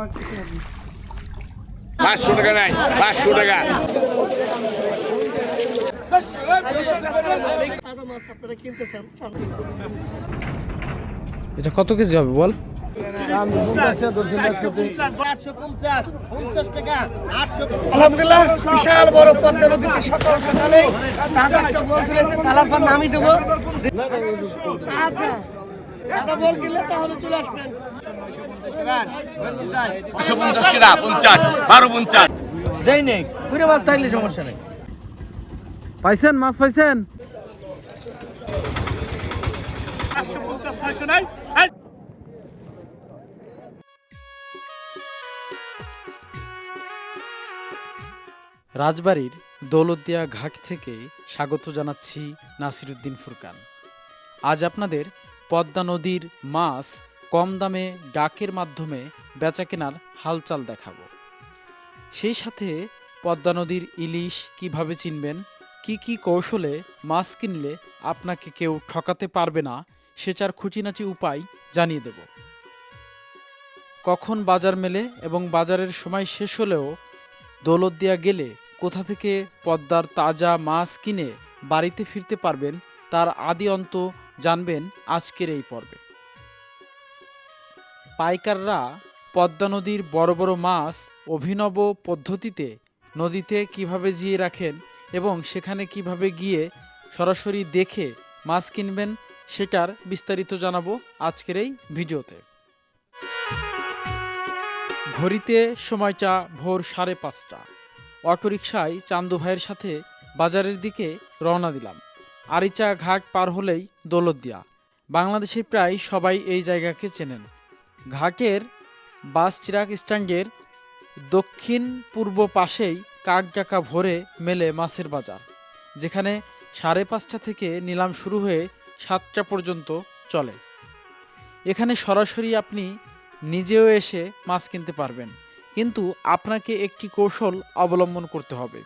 500 টাকা নাই, 500 টাকা। এটা কত কেজি হবে বল? আলহামদুলিল্লাহ, বিশাল বড় পদ্মা নদীতে সকাল সকালে তাজা একটা বল চলেছে। কালার পান নামি দেবো। আচ্ছা দাদা, বল কিনলে তাহলে চলে আসবেন। 150 টাকা, 50, 12, 50। যাই নেই, পুরো মাছ থাকলে সমস্যা নেই। পাইছেন মাছ পাইছেন? 550, 600 নাই। রাজবাড়ির দৌলতদিয়া ঘাট থেকে স্বাগত জানাচ্ছি নাসিরউদ্দিন ফুরকান। আজ আপনাদের পদ্মা নদীর মাছ কম দামে ডাকের মাধ্যমে বেচাকেনার হালচাল দেখাবো। সেই সাথে পদ্মা নদীর ইলিশ কিভাবে চিনবেন, কি কৌশলে মাছ কিনলে আপনাকে কেউ ঠকাতে পারবে না সেটার খুঁটিনাটি উপায় জানিয়ে দেব। কখন বাজার মেলে এবং বাজারের সময় শেষ হলেও দৌলতদিয়া গেলে কোথা থেকে পদ্মার তাজা মাছ কিনে বাড়িতে ফিরতে পারবেন তার আদি অন্ত জানবেন আজকের এই পর্বে। পাইকাররা পদ্মা নদীর বড় বড় মাছ অভিনব পদ্ধতিতে নদীতে কিভাবে জিয়ে রাখেন এবং সেখানে কিভাবে গিয়ে সরাসরি দেখে মাছ কিনবেন সেটার বিস্তারিত জানাবো আজকের এই ভিডিওতে। ঘড়িতে সময়টা ভোর 5:30। অটোরিকশায় চান্দু ভাইয়ের সাথে বাজারের দিকে রওনা দিলাম। আরিচা ঘাট পার হলেই দৌলতদিয়া। বাংলাদেশে প্রায় সবাই এই জায়গাকে চেনেন। ঘাটের বাস চিরাগ স্ট্যান্ডের দক্ষিণ পূর্ব পাশেই কাকডাকা ভরে মেলে মাছের বাজার, যেখানে 5:30 থেকে নিলাম শুরু হয়ে 7টা পর্যন্ত চলে। এখানে সরাসরি আপনি নিজেও এসে মাছ কিনতে পারবেন, কিন্তু আপনাকে একটি কৌশল অবলম্বন করতে হবে।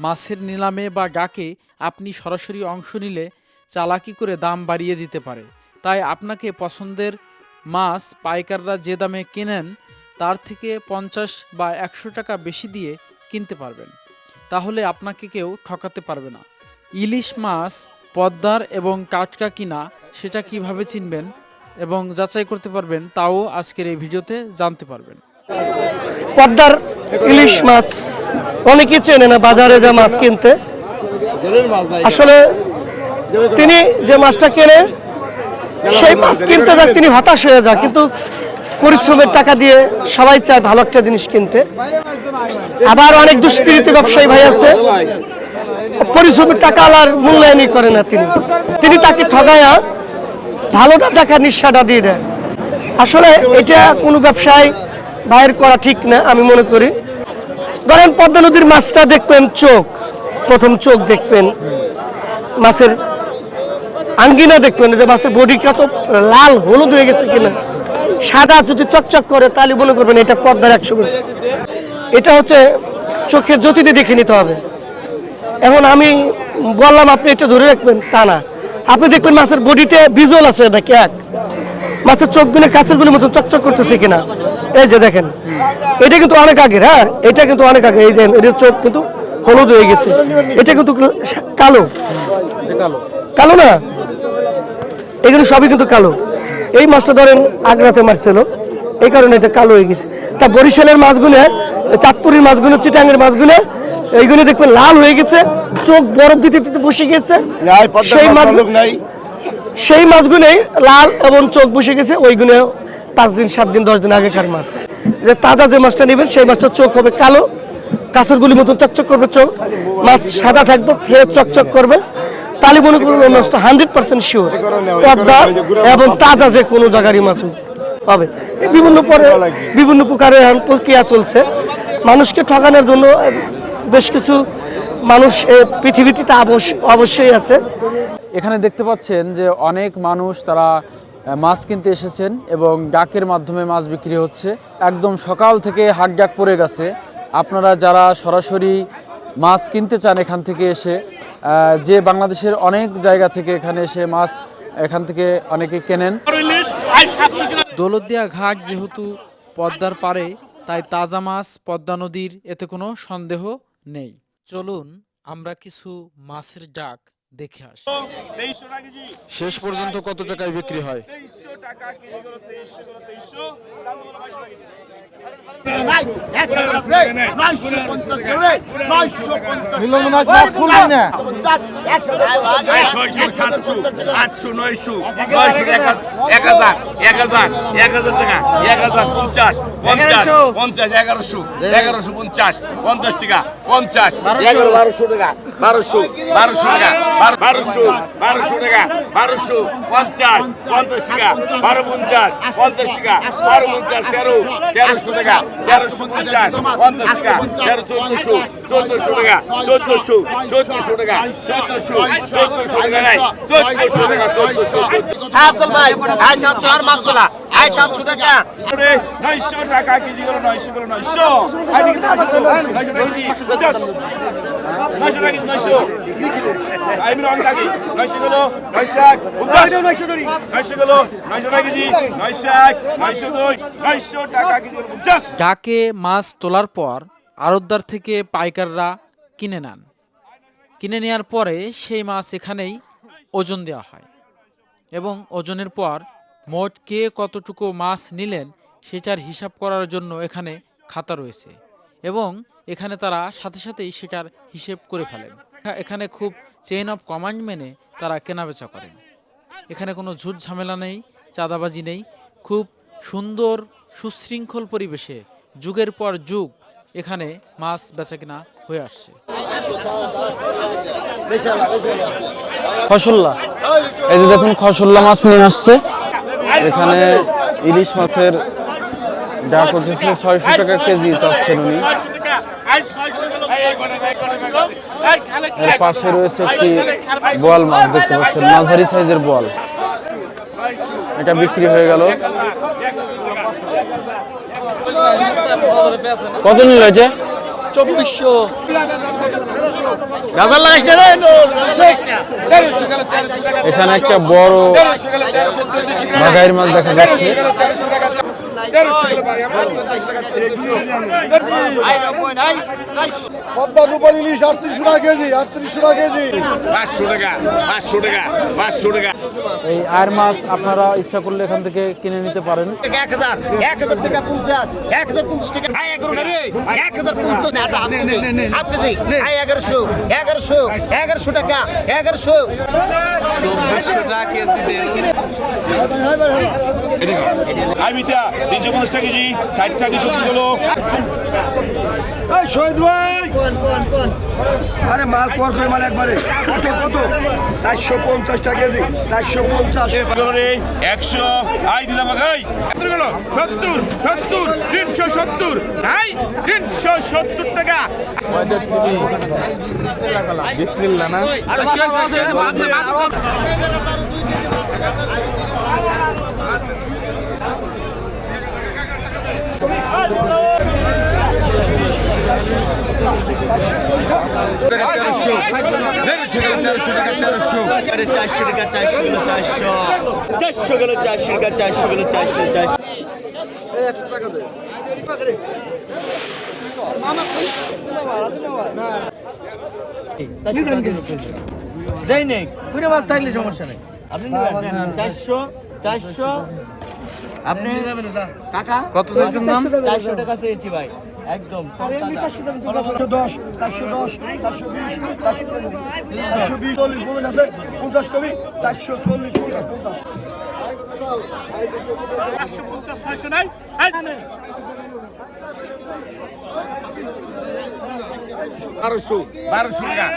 মাছের নিলামে বা ডাকে আপনি সরাসরি অংশ নিলে চালাকি করে দাম বাড়িয়ে দিতে পারে। তাই আপনাকে পছন্দের মাছ পাইকাররা যে দামে কেনেন তার থেকে 50 বা 100 টাকা বেশি দিয়ে কিনতে পারবেন। তাহলে আপনাকে কেউ ঠকাতে পারবে না। ইলিশ মাছ পদ্মার এবং টাটকা কিনা সেটা কিভাবে চিনবেন এবং যাচাই করতে পারবেন তাও আজকের এই ভিডিওতে জানতে পারবেন। পদ্মার ইলিশ মাছ অনেকেই চেনে না বাজারে যা মাছ কিনতে। আসলে তিনি যে মাছটা কেনে সেই মাছ কিনতে যাক তিনি হতাশ হয়ে যায়, কিন্তু পরিশ্রমের টাকা দিয়ে সবাই চায় ভালো একটা জিনিস কিনতে। আবার অনেক দুষ্কৃতী ব্যবসায়ী ভাই আছে, পরিশ্রমের টাকা আর মূল্যায়নই করে না। তিনি তাকে ঠগায়া ভালোটা টাকা নিঃস্বাটা দিয়ে দেয়। আসলে এটা কোনো ব্যবসায় বাইর করা ঠিক না আমি মনে করি। ধরেন পদ্মা নদীর মাছটা দেখবেন চোখ, প্রথম চোখ দেখবেন, মাছের আঙ্গিনা দেখবেন যে মাছের বডিটা তো লাল হলুদ হয়ে গেছে কিনা। সাদা যদি চকচক করে তাহলে মনে করবেন এটা পদ্মার 100%। এটা হচ্ছে চোখের জ্যোতিতে দেখে নিতে হবে। এখন আমি বললাম আপনি এটা ধরে রাখবেন তা না, আপনি দেখবেন মাছের বডিতে ভিজুয়াল আছে নাকি এক, মাছের চোখগুলো কাছের গুলির মতো চকচক করতেছে কিনা। এই যে দেখেন, এটা কিন্তু অনেক আগের, হ্যাঁ এটা কিন্তু অনেক আগে। এই যে এটার চোখ কিন্তু হলুদ হয়ে গেছে, এটা কিন্তু কালো কালো না, এগুলো সবই কিন্তু কালো। এই মাছটা ধরেন আগ্রাতে মারছিল, এই কারণে এটা কালো হয়ে গেছে। তা বরিশালের মাছগুলো, চাঁদপুরের মাছগুলো, চিটাঙ্গের মাছগুলো এইগুলো দেখবেন লাল হয়ে গেছে, চোখ বরফ দিতে দিতে বসে গেছে। সেই মাছগুলোই লাল এবং চোখ বসে গেছে, ওইগুলো 5 দিন 7 দিন 10 দিন আগেকার মাছ। যে তাজা যে মাছটা নেবেন সেই মাছটার চোখ হবে কালো, কাঁচেরগুলির মতন চকচক করবে চোখ, মাছ সাদা থাকবে, ফ্রেশ চকচক করবে। তাহলে মনে করবেন ওই মাছটা 100% শিওর পদ্মা এবং তাজা যে কোনো জায়গারই মাছ পাবে। বিভিন্ন প্রকারের প্রক্রিয়া চলছে মানুষকে ঠকানোর জন্য। বেশ কিছু মানুষ পৃথিবীতে অবশ্যই আছে। এখানে দেখতে পাচ্ছেন যে অনেক মানুষ তারা মাছ কিনতে এসেছেন এবং ডাকের মাধ্যমে মাছ বিক্রি হচ্ছে। একদম সকাল থেকে হাট ডাক পড়ে গেছে। আপনারা যারা সরাসরি মাছ কিনতে চান এখান থেকে এসে, যে বাংলাদেশের অনেক জায়গা থেকে এখানে এসে মাছ এখান থেকে অনেকে কেনেন। দৌলতদিয়া ঘাট যেহেতু পদ্মার পাড়ে, তাই তাজা মাছ পদ্মা নদীর, এতে কোনো সন্দেহ নেই। চলুন আমরা কিছু মাছের ডাক দেখে আসি। 2300 টাকা কেজি। শেষ পর্যন্ত কত টাকায় বিক্রি হয়? 2300 টাকা কেজি করে 2300 দাম হলো 2200 টাকা কেজি। আব্দুল ভাই আয়সা চার মাছগুলা আয়সা টাকা 900 টাকা কেজি করে 900 করে 900 আর কি 900 কেজি 50 900 টাকা 900 আমি রং থাকি 900 কিলো 900 900 কিলো 900 টাকা কেজি 900 902 900 টাকা কেজি 50 ডাকে মাছ তোলার পর আড়তদার থেকে পাইকাররা কিনে নেন। কিনে নেওয়ার পরে সেই মাছ এখানেই ওজন দেওয়া হয় এবং ওজনের পর মোট কে কতটুকু মাছ নিলেন সেটার হিসাব করার জন্য এখানে খাতা রয়েছে এবং এখানে তারা সাথে সাথেই সেটার হিসেব করে ফেলেন। এখানে খুব চেইন অফ কমান্ড মেনে তারা কেনাবেচা করেন। এখানে কোনো ঝুট ঝামেলা নেই, চাঁদাবাজি নেই। খুব সুন্দর সুশৃঙ্খল পরিবেশে যুগের পর যুগ এখানে মাছ বেচাকেনা হয়ে আসছে। খসল্লা, এই যে দেখুন খসল্লা মাছ নিয়ে আসছে। এখানে ইলিশ মাছের ডাক উঠেছে 600 টাকা কেজি চাচ্ছেন উনি। এর পাশে রয়েছে একটি বোয়াল মাছ দেখতে পাচ্ছেন, মাঝারি সাইজের বোয়াল। এটা বিক্রি হয়ে গেল। কত নিল যে? 2400। এখানে একটা বড় বাঘাইর মাছ দেখা যাচ্ছে। পদ্মা রূপালী ইলিশ 3800 টাকা কেজি, 3800 টাকা কেজি। 500 টাকা 500 টাকা 500 টাকা এই আর মাছ আপনারা ইচ্ছা করলে এখান থেকে কিনে নিতে পারেন। 1000 1000 টাকা 50 1050 টাকা আয় 11 না রে 1050 না আপনি আয় 1100 1100 1100 টাকা 1100 2400 টাকা কেজি দেন। আইবিটা 350 টাকা কেজি 60 টাকা 70 কিলো এই শহীদ ভাই আরে মাল কর করে মাল একবারে কত কত 450 টাকা কেজি 450 100 আই দিলাম ভাই কত কিলো 70 70 370 আই 370 টাকা বিসমিল্লাহ না। আর কি আছে টাকা 1300 1300 টাকা 1300 আরে 400 টাকা 400 কিলো 400 400 কিলো 400 টাকা 400 কিলো 400 400 এই 100 টাকা দে মামা কই না যাই নেই পুরো মাছ থাকলে সমস্যা নেই আপনি নিবেন 400 400 আপনি কাকা কত চাইছেন দাম? 400 টাকা চেয়েছি ভাই একদম 410 410 420 420 40 আছে 50 কবি 440 50 550 600 নাই 1200 টাকা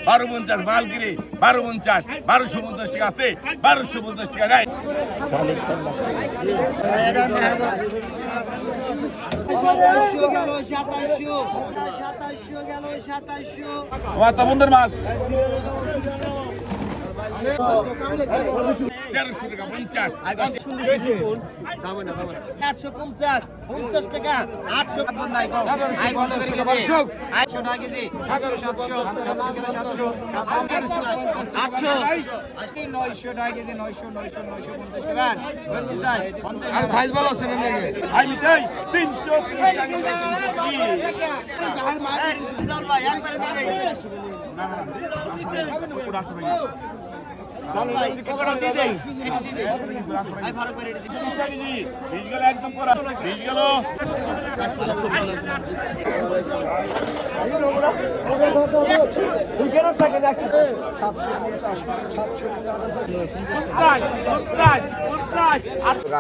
1250 মালগিরি 1250 1250 টাকা আছে 1250 টাকা নাই 2700 গেল 2700 গেল 2700 তোমার তমন্দের মাছ 1300 টাকা 50 850 50 টাকা 800 নাই কম আই বন্ধ করে কেজি 800 টাকা কেজি 700 আজকে 900 টাকা কেজি 950 টাকা আর সাইজ ভালো আছে না নাকি আমি তাই 330 টাকা একদম করা 20 গেল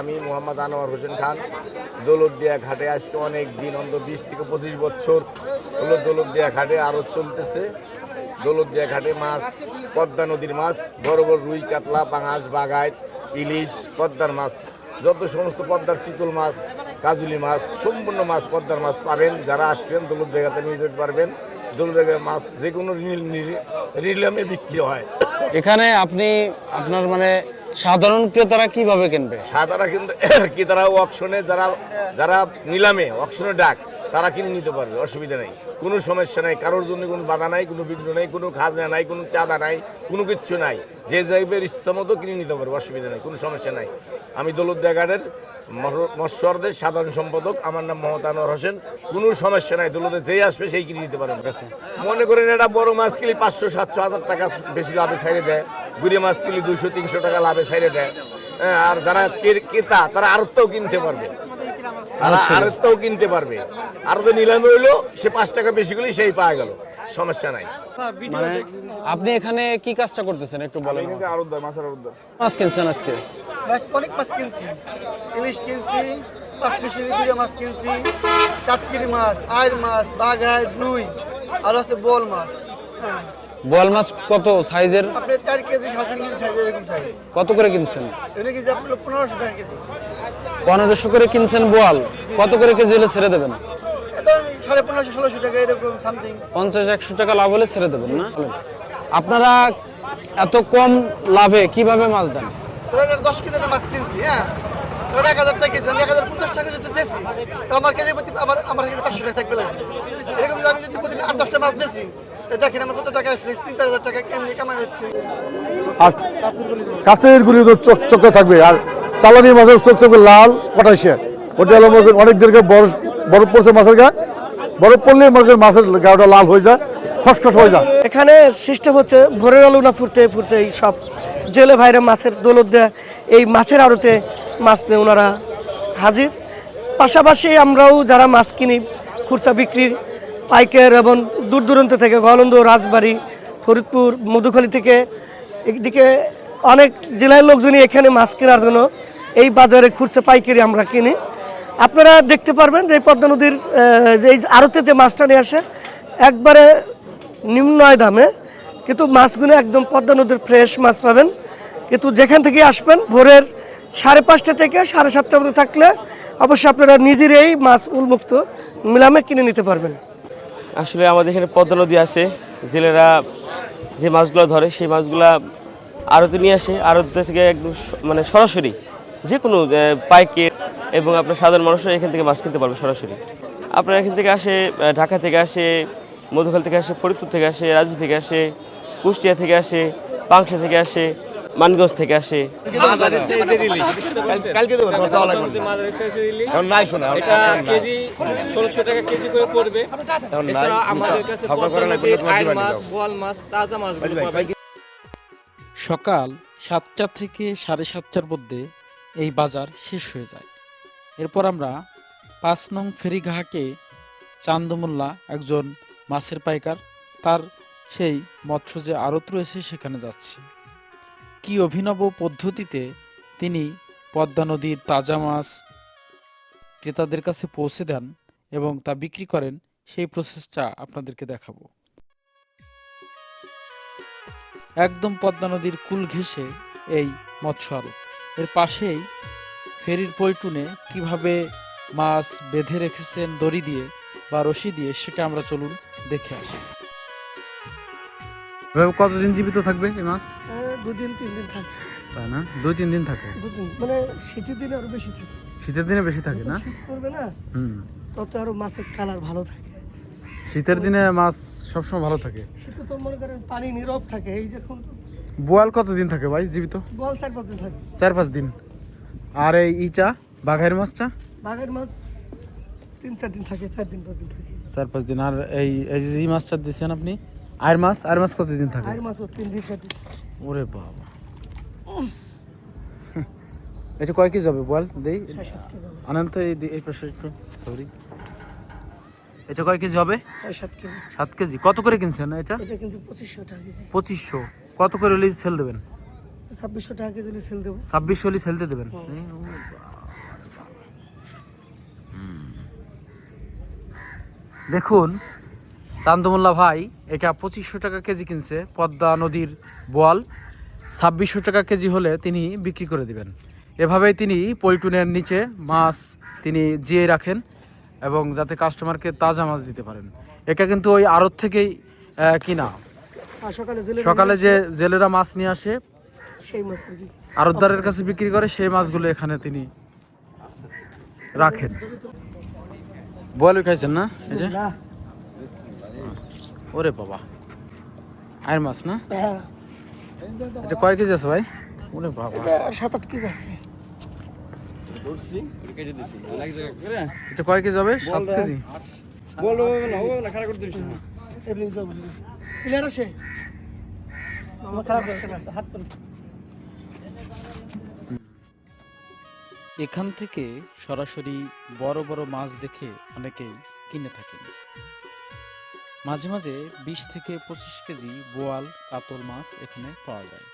আমি মোহাম্মদ আনোয়ার হোসেন খান দৌলতদিয়া ঘাটে আজকে অনেক দিন অন্তত 20 থেকে 25 বছর হলো দৌলতদিয়া ঘাটে আরো চলতেছে। দৌলতদিয়া ঘাটে মাছ পদ্মা নদীর মাছ বড় বড় রুই কাতলা পাঙাশ বাগাইট ইলিশ পদ্মার মাছ যত সমস্ত পদ্মার চিতল মাছ কাজুলি মাছ সম্পূর্ণ মাছ পদ্মার মাছ পাবেন। যারা আসবেন দৌলতদিয়া ঘাটে নিয়ে যেতে পারবেন। দৌলতদিয়া মাছ যে কোনো নিলামে বিক্রি হয়। এখানে আপনি আপনার মানে সাধারণ ক্রেতারা কিভাবে কিনবে? সাধারণ কিন্তু ক্রেতারা অকশনে যারা নিলামে অকশনে ডাক তারা কিনে নিতে পারবে, অসুবিধা নেই, কোনো সমস্যা নাই। কারোর জন্য কোনো বাধা নাই, কোনো বিঘ্ন নাই, কোনো খাজনা নাই, কোনো চাঁদা নাই, কোনো কিচ্ছু নাই। যে যাইবের ইচ্ছা মতো কিনে নিতে পারবে, অসুবিধা নেই, কোনো সমস্যা নাই। আমি দৌলতদিয়া ঘাটের মৎস্যদের সাধারণ সম্পাদক, আমার নাম মোহাম্মদ আনোয়ার হোসেন। কোনো সমস্যা নাই, দৌলতে যেই আসবে সেই কিনে নিতে পারবে। মনে করেন এটা বড় মাছ কিলি 500-700 টাকা বেশি লাভে ছাইড়ে দেয়, গুড়ি মাছ কিলি 200-300 টাকা লাভে ছাইড়ে দেয়। আর যারা ক্রেতা তারা আরতেও কিনতে পারবে, আরতেও কিনতে পারবে। আর তো নিলামে হইলো সে 5 টাকা বেশি গুলি সেই পাওয়া গেল, সমস্যা নাই। মানে আপনি এখানে কি কাজটা করতেছেন একটু বলেন। মাছ কিনছেন আজকে? অনেক মাছ কিনছি, ইলিশ কিনছি, পাঁচমিশালি গুড়া মাছ কিনছি, কাটকিরি মাছ, আইর মাছ, বাঘাই, রুই, আর আছে বোয়াল মাছ। বোয়াল মাছ কত সাইজের? আপনি 4 কেজি 7 কেজি সাইজের এরকম সাইজ। কত করে কিনছেন? এটা কেজি আপনার 1500 টাকা কেজি। 1500 করে কিনছেন বোয়াল, কত করে কেজি হলে ছেড়ে দেবেন? এটা 1550-1600 টাকা এরকম সামথিং। 50-100 টাকা লাভ হলে ছেড়ে দেবেন না? আপনারা এত কম লাভে কিভাবে মাছ দেন? 10 কেজি মাছ কিনছি, হ্যাঁ 1000 টাকা কেজি, আমি 1050 টাকা যদি বেশি তো আমার কেজি প্রতি আমার কাছে 500 টাকা থাকবে লাগছে। এরকম যদি আমি যদি প্রতিদিন 8-10টা মাছ বেশি দেখেন আমার কত টাকা আসলে 3-4 টাকা কেমনি কামাই হচ্ছে। আর কাছের গুলি তো চকচকে থাকবে, আর চালানি মাছের চোখ থাকবে লাল পটাশিয়া। ওটা হলো অনেক দেরকে বরফ পড়ছে মাছের গায়ে, বরফ পড়লে মাছের গাটা লাল হয়ে যায়, খসখস হয়ে যায়। এখানে সিস্টেম হচ্ছে ভোরের আলো না ফুটতে ফুটতে এই সব জেলে ভাইরা মাছের দৌলতদিয়া এই মাছের আড়তে মাছ নিয়ে ওনারা হাজির। পাশাপাশি আমরাও যারা মাছ কিনি খুচরা বিক্রির পাইকার এবং দূর দূরান্ত থেকে গলন্দ, রাজবাড়ী, ফরিদপুর, মধুখালী থেকে এদিকে অনেক জেলার লোকজনই এখানে মাছ কেনার জন্য এই বাজারে খুচরা পাইকারি আমরা কিনি। আপনারা দেখতে পারবেন যে পদ্মা নদীর যে আড়তে যে মাছটা নিয়ে আসে একবারে নিম্ন দামে, কিন্তু মাছগুলো একদম পদ্মা নদীর ফ্রেশ মাছ পাবেন। কিন্তু যেখান থেকে আসবেন ভোরের 5:30 থেকে 7:30 পর্যন্ত থাকলে অবশ্যই আপনারা নিজেরাই মাছ উন্মুক্ত নিলামে কিনে নিতে পারবেন। আসলে আমাদের এখানে পদ্মা নদী আছে, জেলেরা যে মাছগুলো ধরে সেই মাছগুলা আড়তে নিয়ে আসে, আড়তে থেকে একদম মানে সরাসরি যে কোনো পাইকারি এবং আপনার সাধারণ মানুষরা এখান থেকে মাছ কিনতে পারবে সরাসরি। আপনার এখান থেকে আসে, ঢাকা থেকে আসে, মধুখালী থেকে আসে, ফরিদপুর থেকে আসে, রাজবাড়ী থেকে আসে, কুষ্টিয়া থেকে আসে, পাংশা থেকে আসে, মানগঞ্জ থেকে আসে। সকাল 7টা থেকে 7:30টার মধ্যে এই বাজার শেষ হয়ে যায়। এরপর আমরা 5 নং ফেরিঘাটে চান্দমোল্লা একজন মাছের পাইকার, তার সেই মৎস্য যে আড়ত রয়েছে সেখানে যাচ্ছি। কি অভিনব পদ্ধতিতে তিনি পদ্মা নদীর তাজা মাছ ক্রেতাদের কাছে পৌঁছে দেন এবং তা বিক্রি করেন, সেই প্রসেসটা আপনাদেরকে দেখাবো। একদম পদ্মা নদীর কুল ঘেঁষে এই মৎস্য আড়ত, এর পাশেই ফেরির পল্টুনে কিভাবে মাছ বেঁধে রেখেছেন দড়ি দিয়ে বা রশি দিয়ে, সেটা আমরা চলুন দেখে আসি। কতদিন জীবিত থাকবে এই মাছ? 2 দিন 3 দিন থাকে। তাই না? 2-3 দিন থাকে। 2 দিন মানে শীতের দিনে আরো বেশি থাকে। শীতের দিনে বেশি থাকে না? শীত পড়বে না, তত আরো মাছের কালার ভালো থাকে। শীতের দিনে মাছ সবসময় ভালো থাকে। শীতে তো মনে করেন পানি নীরব থাকে। এই দেখুন বোয়াল কতদিন থাকে ভাই জীবিত? বল 4-5 দিন থাকে। 4-5 দিন। আর এই ইটা বাঘের মাছটা? বাঘের মাছ 3-4 দিন থাকে, 4 দিন 5 দিন থাকে। 4-5 দিন। আর এই যে মাছটা দিচ্ছেন আপনি আয়ের মাছ কতদিন থাকে? আর মাছও 3 দিন 4 দিন। ওরে বাবা, এটা কয় কেজি হবে বল দেই? 6-7 কেজি হবে। আনন্দ এই পাশে একটু সরি, এটা কয় কেজি হবে? 6-7 কেজি। 7 কেজি। কত করে কিনছেন এটা? এটা কিন্তু 2500 টাকা কেজি। 2500। কত করে হলে সেল দেবেন? 2600 টাকা কেজি সেল দেবো। 2600 হলে সেলতে দেবেন? দেখুন চান্দমোল্লা ভাই এটা 2500 টাকা কেজি কিনছে, পদ্মা নদীর বোয়াল। 2600 টাকা কেজি হলে তিনি বিক্রি করে দিবেন। এভাবেই তিনি পলিটুনের নিচে মাছ তিনি জিয়ে রাখেন এবং যাতে কাস্টমারকে তাজা মাছ দিতে পারেন। এটা কিন্তু ওই আড়ত থেকেই কিনা। আর সকালে যে জেলেরা মাছ নিয়ে আসে সেই মাছ আর কি আড়তদারের কাছে বিক্রি করে, সেই মাছগুলো এখানে তিনি রাখেন। বোয়াল খাইছেন না? এই যে না। ওরে বাবা, আয়ের মাছ না? হ্যাঁ। এটা কয় কেজি আছে ভাই? ওরে বাবা, এটা 7-8 কেজি আছে। এটা কয় কেজি হবে? 7 কেজি। ক্লিয়ার আছে? আমার খারাপ লাগছে না, হাত পা। এখান থেকে সরাসরি বড় বড় মাছ দেখে অনেকেই কিনে থাকেন। মাঝে মাঝে 20 থেকে 25 কেজি বোয়াল কাতল মাছ এখানে পাওয়া যায়।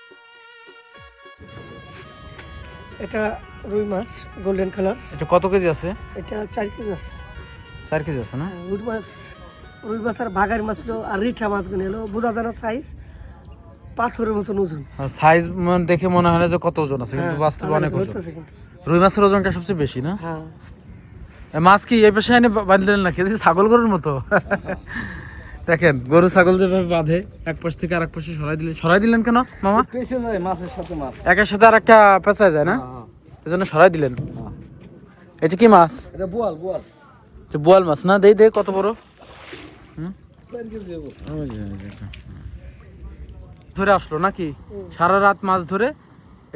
এটা রুই মাছ গোল্ডেন কালার। এটা কত কেজি আছে? এটা 4 কেজি আছে। 4 কেজি আছে না? রুই মাছ আর বাঘার মাছ হলো, আর রিঠা মাছগুলো হলো বোঝা যায় না সাইজ, পাথরের মতন ওজন। সাইজ দেখে মনে হয় না যে কত ওজন আছে, কিন্তু বাস্তবে অনেক ওজন। রুই মাছের ওজনটা সবচেয়ে বেশি না? হ্যাঁ। মাছ কি এই পেশায় এনে বাঁধলেন নাকি? ছাগল গরুর মতো। দেখেন গরু ছাগল যেভাবে বাঁধে, এক পাশ থেকে আরেক পাশে সরাই দিলেন কেন মামা? মাছের সাথে মাছ একের সাথে আর একটা পেঁচা যায় না, এই জন্য সরাই দিলেন। এটা কি মাছ? এটা বোয়াল বোয়াল মাছ না? দে কত বড় ধরে আসলো নাকি? সারা রাত মাছ ধরে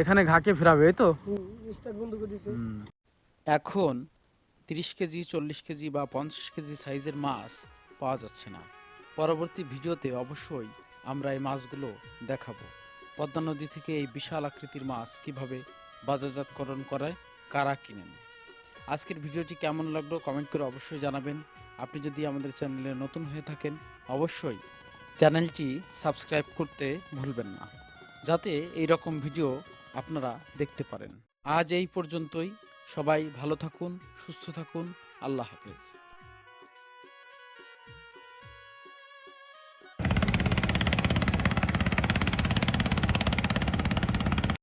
এখানে ঘাকে ফেরাবে, এই তো। এখন 30 কেজি 40 কেজি বা 50 কেজি সাইজের মাছ পাওয়া যাচ্ছে না। পরবর্তী ভিডিওতে অবশ্যই আমরা এই মাছগুলো দেখাবো। পদ্মা নদী থেকে এই বিশাল আকৃতির মাছ কিভাবে বাজারজাতকরণ করায়, কারা কিনেন। আজকের ভিডিওটি কেমন লাগলো কমেন্ট করে অবশ্যই জানাবেন। আপনি যদি আমাদের চ্যানেলে নতুন হয়ে থাকেন অবশ্যই চ্যানেলটি সাবস্ক্রাইব করতে ভুলবেন না, যাতে এই রকম ভিডিও আপনারা দেখতে পারেন। আজ এই পর্যন্তই। সবাই ভালো থাকুন, সুস্থ থাকুন। আল্লাহ হাফেজ।